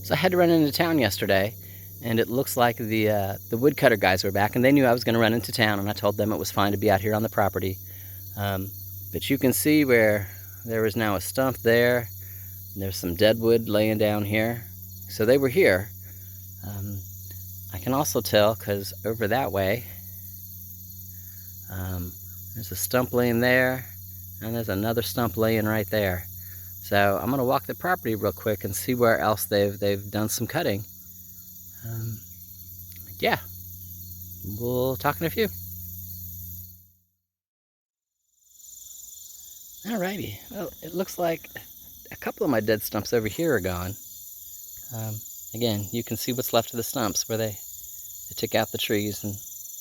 So I had to run into town yesterday, and it looks like the woodcutter guys were back, and they knew I was going to run into town, and I told them it was fine to be out here on the property. But you can see where there is now a stump there. There's some dead wood laying down here. So they were here. I can also tell because over that way, there's a stump laying there, and there's another stump laying right there. So I'm gonna walk the property real quick and see where else they've done some cutting. Yeah, we'll talk in a few. Alrighty, well, it looks like a couple of my dead stumps over here are gone. Again, you can see what's left of the stumps where they took out the trees, and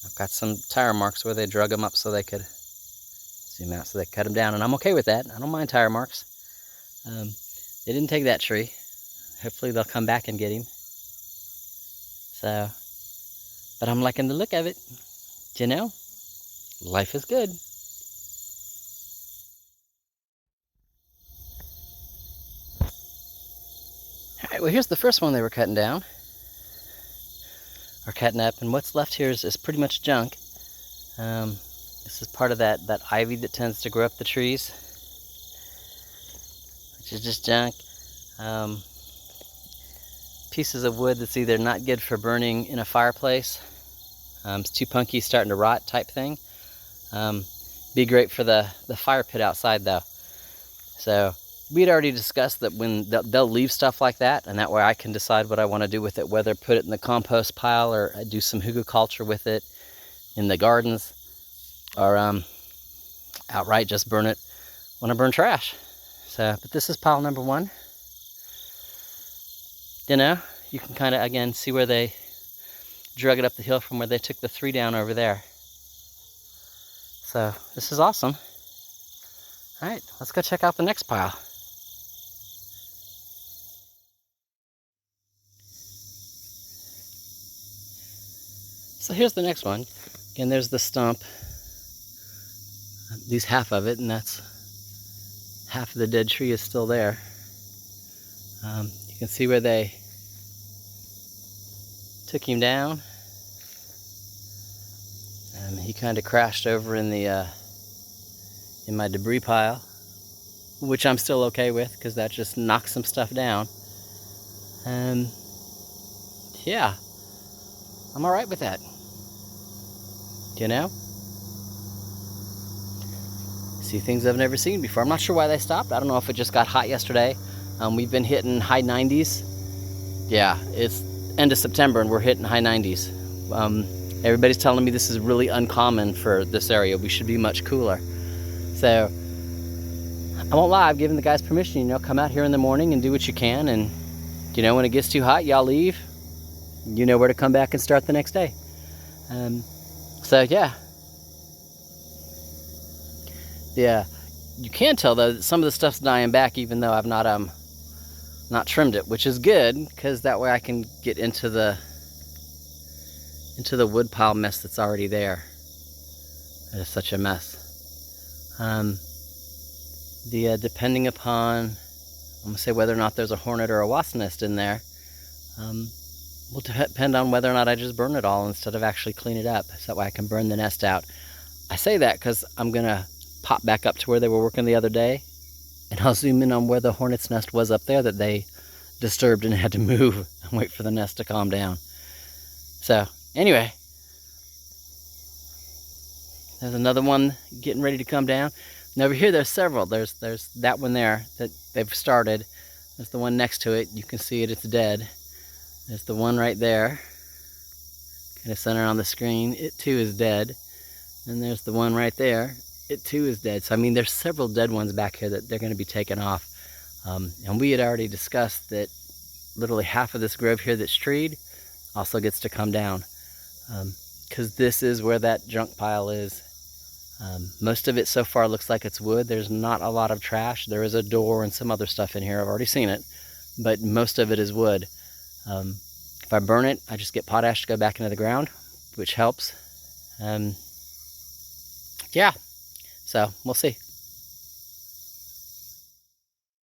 I've got some tire marks where they drug them up so they could zoom out, so they cut them down, and I'm okay with that. I don't mind tire marks. They didn't take that tree. Hopefully they'll come back and get him. So, but I'm liking the look of it. You know, life is good. Alright, well here's the first one they were cutting down. Or cutting up, and what's left here is pretty much junk. This is part of that ivy that tends to grow up the trees, which is just junk. Pieces of wood that's either not good for burning in a fireplace, it's too punky, starting to rot type thing. Be great for the fire pit outside though. So we'd already discussed that when they'll leave stuff like that, and that way I can decide what I want to do with it, whether put it in the compost pile or do some hugelkultur with it in the gardens, or outright just burn it when I burn trash. So, but this is pile number one. You know, you can kind of, again, see where they drug it up the hill from where they took the 3 down over there. So, this is awesome. All right, let's go check out the next pile. So here's the next one. Again, there's the stump. At least half of it, and that's half of the dead tree is still there. You can see where they took him down. He kind of crashed over in the in my debris pile, which I'm still okay with because that just knocks some stuff down. Yeah, I'm all right with that. You know? See things I've never seen before. I'm not sure why they stopped. I don't know if it just got hot yesterday. We've been hitting high 90s. Yeah, it's end of September and we're hitting high 90s. Everybody's telling me this is really uncommon for this area. We should be much cooler. So, I won't lie, I've given the guys permission, you know, come out here in the morning and do what you can, and, you know, when it gets too hot, y'all leave. You know where to come back and start the next day. So, yeah. Yeah, you can tell though that some of the stuff's dying back even though I've not trimmed it, which is good because that way I can get into the wood pile mess that's already there. That is such a mess. Depending upon, I'm gonna say whether or not there's a hornet or a wasp nest in there, will depend on whether or not I just burn it all instead of actually clean it up, so that way I can burn the nest out. I say that because I'm gonna pop back up to where they were working the other day, and I'll zoom in on where the hornet's nest was up there that they disturbed and had to move and wait for the nest to calm down. So anyway, there's another one getting ready to come down. And over here there's several. There's that one there that they've started. There's the one next to it. You can see it, it's dead. There's the one right there, kind of centered on the screen. It too is dead. And there's the one right there. It too is dead. So I mean, there's several dead ones back here that they're going to be taken off. And we had already discussed that literally half of this grove here that's treed also gets to come down, because this is where that junk pile is. Most of it so far looks like it's wood. There's not a lot of trash. There is a door and some other stuff in here. I've already seen it, but most of it is wood. If I burn it, I just get potash to go back into the ground, which helps. Yeah. So we'll see.